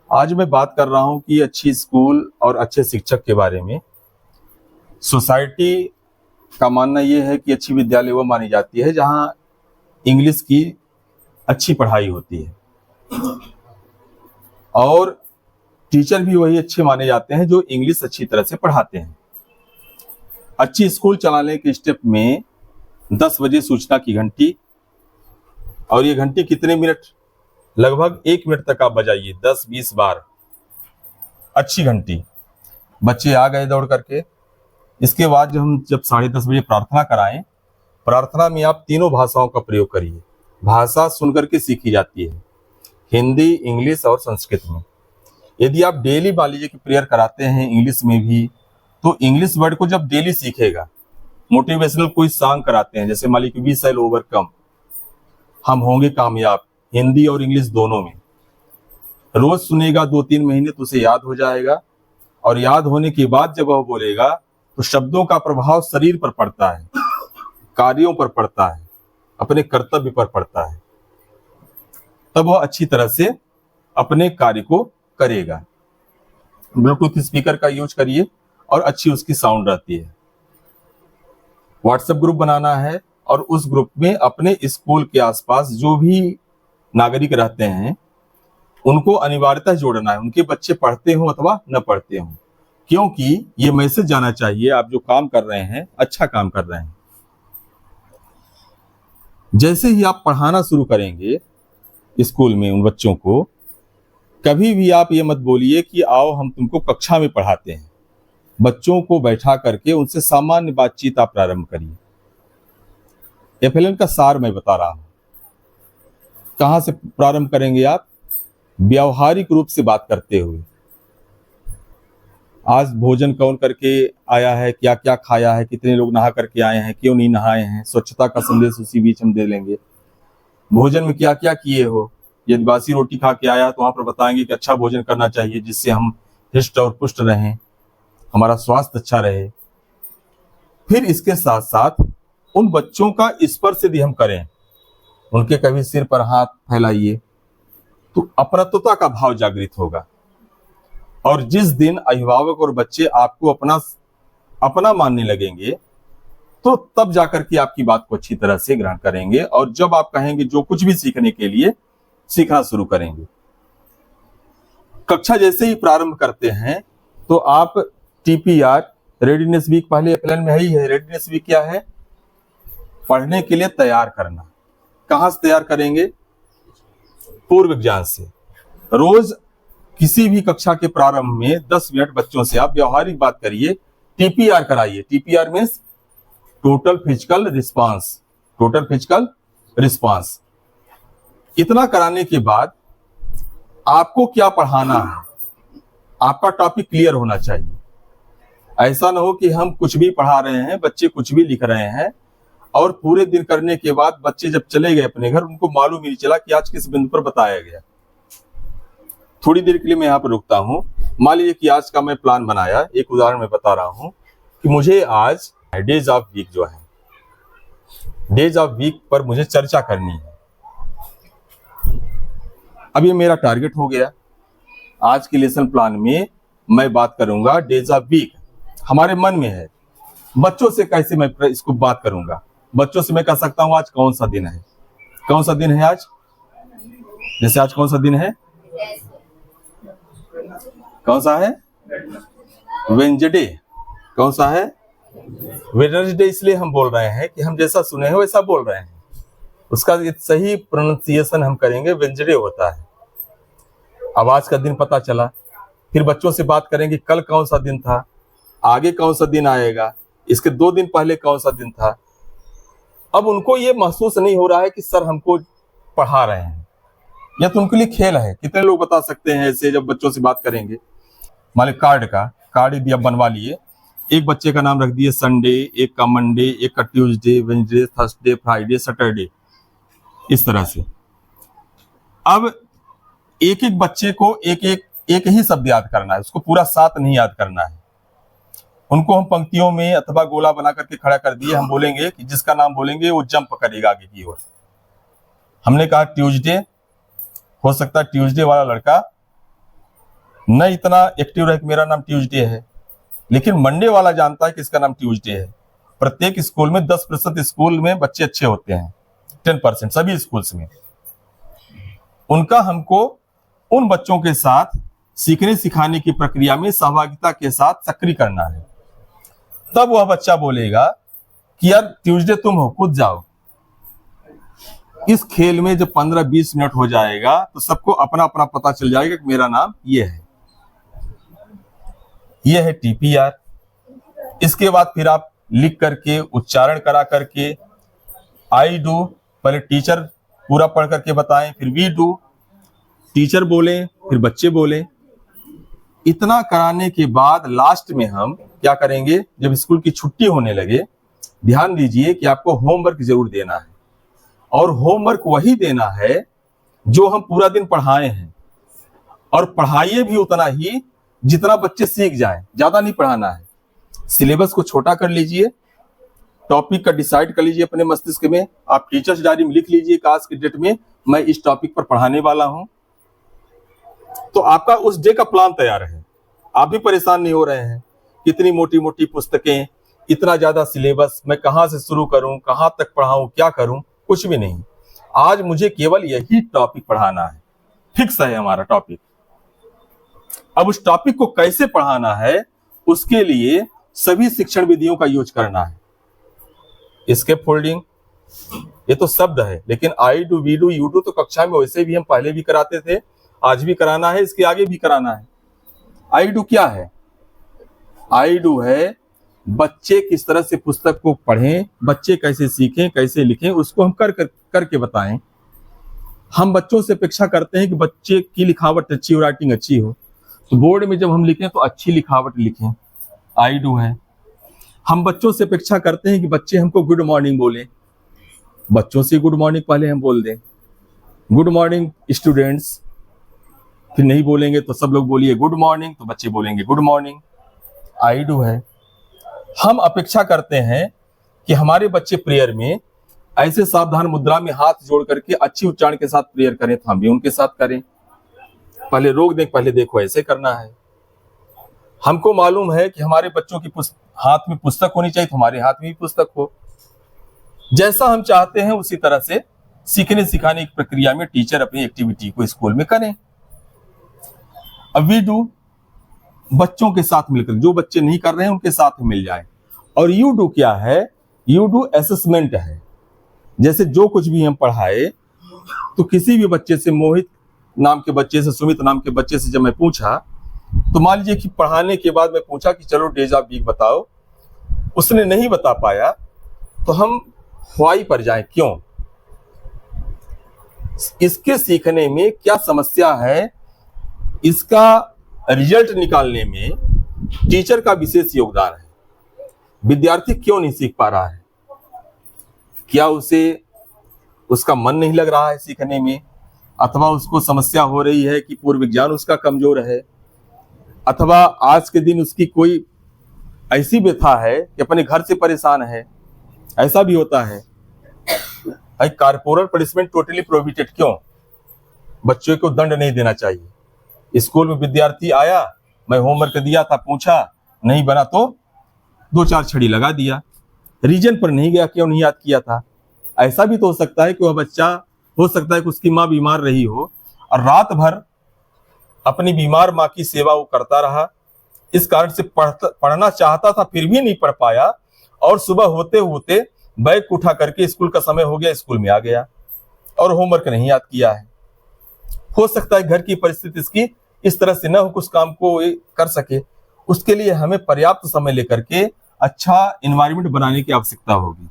आज मैं बात कर रहा हूं कि अच्छी स्कूल और अच्छे शिक्षक के बारे में। सोसाइटी का मानना यह है कि अच्छी विद्यालय वो मानी जाती है जहां इंग्लिश की अच्छी पढ़ाई होती है और टीचर भी वही अच्छे माने जाते हैं जो इंग्लिश अच्छी तरह से पढ़ाते हैं। अच्छी स्कूल चलाने के स्टेप में 10 बजे सूचना की घंटी, और ये घंटी कितने मिनट, लगभग 1 मिनट तक आप बजाइए 10-20 बार अच्छी घंटी। बच्चे आ गए दौड़ करके। इसके बाद जब 10:30 बजे प्रार्थना कराएं, प्रार्थना में आप तीनों भाषाओं का प्रयोग करिए। भाषा सुनकर के सीखी जाती है, हिंदी, इंग्लिश और संस्कृत में। यदि आप डेली मान लीजिए कि प्रेयर कराते हैं इंग्लिश में भी, तो इंग्लिश वर्ड को जब डेली सीखेगा, मोटिवेशनल कोई सॉन्ग कराते हैं जैसे मान लीजिए वी शैल ओवरकम, हम होंगे कामयाब, हिंदी और इंग्लिश दोनों में, रोज सुनेगा 2-3 महीने तो उसे याद हो जाएगा। और याद होने के बाद जब वह बोलेगा तो शब्दों का प्रभाव शरीर पर पड़ता है, कार्यों पर पड़ता है, अपने कर्तव्य पर पड़ता है, तब वह अच्छी तरह से अपने कार्य को करेगा। ब्लूटूथ स्पीकर का यूज करिए और अच्छी उसकी साउंड रहती है। व्हाट्सएप ग्रुप बनाना है और उस ग्रुप में अपने स्कूल के आसपास जो भी नागरिक रहते हैं उनको अनिवार्यतः जोड़ना है, उनके बच्चे पढ़ते हो अथवा न पढ़ते हो, क्योंकि ये मैसेज जाना चाहिए आप जो काम कर रहे हैं अच्छा काम कर रहे हैं। जैसे ही आप पढ़ाना शुरू करेंगे स्कूल में उन बच्चों को, कभी भी आप ये मत बोलिए कि आओ हम तुमको कक्षा में पढ़ाते हैं। बच्चों को बैठा करके उनसे सामान्य बातचीत आप प्रारंभ करिए। एफएलएन का सार मैं बता रहा हूं। कहां से प्रारंभ करेंगे आप? व्यावहारिक रूप से बात करते हुए। आज भोजन कौन करके आया है, क्या क्या खाया है, कितने लोग नहा करके आए हैं, क्यों नहीं नहाए हैं, स्वच्छता का संदेश उसी बीच हम दे लेंगे। भोजन में क्या क्या किए हो, यदि बासी रोटी खा के आया तो वहां पर बताएंगे कि अच्छा भोजन करना चाहिए जिससे हम हृष्ट और पुष्ट रहें, हमारा स्वास्थ्य अच्छा रहे। फिर इसके साथ साथ उन बच्चों का स्पर्श यदि हम करें, उनके कभी सिर पर हाथ फैलाइए तो अपनत्वता का भाव जागृत होगा। और जिस दिन अभिभावक और बच्चे आपको अपना मानने लगेंगे तो तब जाकर के आपकी बात को अच्छी तरह से ग्रहण करेंगे, और जब आप कहेंगे जो कुछ भी सीखने के लिए सीखना शुरू करेंगे। कक्षा जैसे ही प्रारंभ करते हैं तो आप टीपीआर, रेडीनेस वीक, पहले एफएलएन में ही है। रेडीनेस वीक क्या है? पढ़ने के लिए तैयार करना। कहां से तैयार करेंगे? पूर्व ज्ञान से। रोज किसी भी कक्षा के प्रारंभ में 10 मिनट बच्चों से आप व्यवहारिक बात करिए, टीपीआर कराइए। TPR means total physical response. Total physical response. इतना कराने के बाद आपको क्या पढ़ाना है, आपका टॉपिक क्लियर होना चाहिए। ऐसा ना हो कि हम कुछ भी पढ़ा रहे हैं, बच्चे कुछ भी लिख रहे हैं, और पूरे दिन करने के बाद बच्चे जब चले गए अपने घर, उनको मालूम ही नहीं चला कि आज किस बिंदु पर बताया गया। थोड़ी देर के लिए मैं यहाँ पर रुकता हूँ। मान लीजिए कि आज का मैं प्लान बनाया, एक उदाहरण मैं बता रहा हूँ कि मुझे आज डेज ऑफ वीक जो है, डेज ऑफ वीक पर मुझे चर्चा करनी है। अब ये मेरा टारगेट हो गया। आज के लेसन प्लान में मैं बात करूंगा डेज ऑफ वीक। हमारे मन में है, बच्चों से कैसे मैं इसको बात करूंगा? बच्चों से मैं कह सकता हूं आज कौन सा दिन है। कौन सा दिन है आज? जैसे आज कौन सा दिन है? कौन सा है? वेडनेसडे। कौन सा है? वेडनेसडे। इसलिए हम बोल रहे हैं कि हम जैसा सुने हैं वैसा बोल रहे हैं। उसका सही प्रोनाउंसिएशन हम करेंगे, वेडनेसडे होता है। अब आज का दिन पता चला, फिर बच्चों से बात करेंगे कल कौन सा दिन था, आगे कौन सा दिन आएगा, इसके 2 दिन पहले कौन सा दिन था। अब उनको ये महसूस नहीं हो रहा है कि सर हमको पढ़ा रहे हैं, या तो उनके लिए खेल है। कितने लोग बता सकते हैं ऐसे जब बच्चों से बात करेंगे? मान ली कार्ड यदि आप बनवा लिए, एक बच्चे का नाम रख दिए संडे, एक का मंडे, एक का Tuesday, Wednesday, Thursday, Friday, Saturday, इस तरह से। अब एक एक बच्चे को एक ही शब्द याद करना है, उसको पूरा साथ नहीं याद करना है। उनको हम पंक्तियों में अथवा गोला बना करके खड़ा कर दिए, हम बोलेंगे कि जिसका नाम बोलेंगे वो जंप करेगा आगे की ओर। हमने कहा ट्यूसडे, हो सकता है ट्यूसडे वाला लड़का न इतना एक्टिव रहे कि मेरा नाम ट्यूसडे है, लेकिन मंडे वाला जानता है कि इसका नाम ट्यूसडे है। प्रत्येक स्कूल में 10% स्कूल में बच्चे अच्छे होते हैं, 10% सभी स्कूल्स में। उनका हमको उन बच्चों के साथ सीखने सिखाने की प्रक्रिया में सहभागिता के साथ सक्रिय करना है। तब वह बच्चा बोलेगा कि यार ट्यूसडे तुम हो, कूद जाओ। इस खेल में जब 15-20 मिनट हो जाएगा तो सबको अपना अपना पता चल जाएगा कि मेरा नाम ये है। ये है TPR। इसके बाद फिर आप लिख करके उच्चारण करा करके आई डू, पहले टीचर पूरा पढ़ करके बताएं, फिर वी डू, टीचर बोले, फिर बच्चे बोले। इतना कराने के बाद लास्ट में हम क्या करेंगे, जब स्कूल की छुट्टी होने लगे, ध्यान दीजिए कि आपको होमवर्क जरूर देना है। और होमवर्क वही देना है जो हम पूरा दिन पढ़ाए हैं, और पढ़ाइए भी उतना ही जितना बच्चे सीख जाएं, ज्यादा नहीं पढ़ाना है। सिलेबस को छोटा कर लीजिए, टॉपिक का डिसाइड कर लीजिए अपने मस्तिष्क में। आप टीचर्स डायरी में लिख लीजिए कि आज के डेट में मैं इस टॉपिक पर पढ़ाने वाला हूं, तो आपका उस डे का प्लान तैयार है। आप भी परेशान नहीं हो रहे हैं, कितनी मोटी मोटी पुस्तकें, इतना ज्यादा सिलेबस, मैं कहां से शुरू करूं, कहां तक पढ़ाऊं, क्या करूं, कुछ भी नहीं। आज मुझे केवल यही टॉपिक पढ़ाना है, फिक्स है हमारा टॉपिक। अब उस टॉपिक को कैसे पढ़ाना है, उसके लिए सभी शिक्षण विधियों का यूज करना है। एस्केप फोल्डिंग ये तो शब्द है, लेकिन I do, we do, you do तो कक्षा में वैसे भी हम पहले भी कराते थे, आज भी कराना है, इसके आगे भी कराना है। आई डू क्या है? आई डू है बच्चे किस तरह से पुस्तक को पढ़ें, बच्चे कैसे सीखें, कैसे लिखें, उसको हम करके बताएं। हम बच्चों से अपेक्षा करते हैं कि बच्चे की लिखावट अच्छी हो, राइटिंग अच्छी हो, तो बोर्ड में जब हम लिखें तो अच्छी लिखावट लिखें, आई डू है। हम बच्चों से अपेक्षा करते हैं कि बच्चे हमको गुड मॉर्निंग बोले, बच्चों से गुड मॉर्निंग पहले हम बोल दें, गुड मॉर्निंग स्टूडेंट्स, फिर नहीं बोलेंगे तो सब लोग बोलिए गुड मॉर्निंग, तो बच्चे बोलेंगे गुड मॉर्निंग, आई डू है। हम अपेक्षा करते हैं कि हमारे बच्चे प्रेयर में ऐसे सावधान मुद्रा में हाथ जोड़ करके अच्छी उच्चारण के साथ प्रेयर करें, तो हम भी उनके साथ करें। पहले रोक दें, पहले देखो, ऐसे करना है। हमको मालूम है कि हमारे बच्चों की हाथ में पुस्तक होनी चाहिए, तो हमारे हाथ में भी पुस्तक हो। जैसा हम चाहते हैं उसी तरह से सीखने सिखाने की प्रक्रिया में टीचर अपनी एक्टिविटी को स्कूल में करें। अब वी डू बच्चों के साथ मिलकर, जो बच्चे नहीं कर रहे हैं उनके साथ मिल जाए। और यू डू क्या है? यू डू असेसमेंट है। जैसे जो कुछ भी हम पढ़ाए, तो किसी भी बच्चे से, मोहित नाम के बच्चे से, सुमित नाम के बच्चे से जब मैं पूछा, तो मान लीजिए कि पढ़ाने के बाद मैं पूछा कि चलो डेज ऑफ वीक बताओ, उसने नहीं बता पाया, तो हम व्हाई पर जाएं, क्यों, इसके सीखने में क्या समस्या है, इसका रिजल्ट निकालने में टीचर का विशेष योगदान है। विद्यार्थी क्यों नहीं सीख पा रहा है? क्या उसका मन नहीं लग रहा है सीखने में, अथवा उसको समस्या हो रही है कि पूर्व ज्ञान उसका कमजोर है, अथवा आज के दिन उसकी कोई ऐसी व्यथा है कि अपने घर से परेशान है, ऐसा भी होता है। कॉर्पोरल पनिशमेंट टोटली प्रोहिबिटेड, क्यों? बच्चों को दंड नहीं देना चाहिए। स्कूल में विद्यार्थी आया, मैं होमवर्क दिया था, पूछा, नहीं बना तो 2-4 छड़ी लगा दिया, रीजन पर नहीं गया, क्यों नहीं याद किया था। ऐसा भी तो हो सकता है कि वह बच्चा, हो सकता है कि उसकी माँ बीमार रही हो और रात भर अपनी बीमार माँ की सेवा वो करता रहा, इस कारण से पढ़ना चाहता था फिर भी नहीं पढ़ पाया, और सुबह होते होते बैग उठा करके स्कूल का समय हो गया, स्कूल में आ गया और होमवर्क नहीं याद किया है। हो सकता है घर की परिस्थिति इसकी इस तरह से न हो, कुछ काम को कर सके। उसके लिए हमें पर्याप्त समय लेकर के अच्छा एनवायरनमेंट बनाने की आवश्यकता होगी।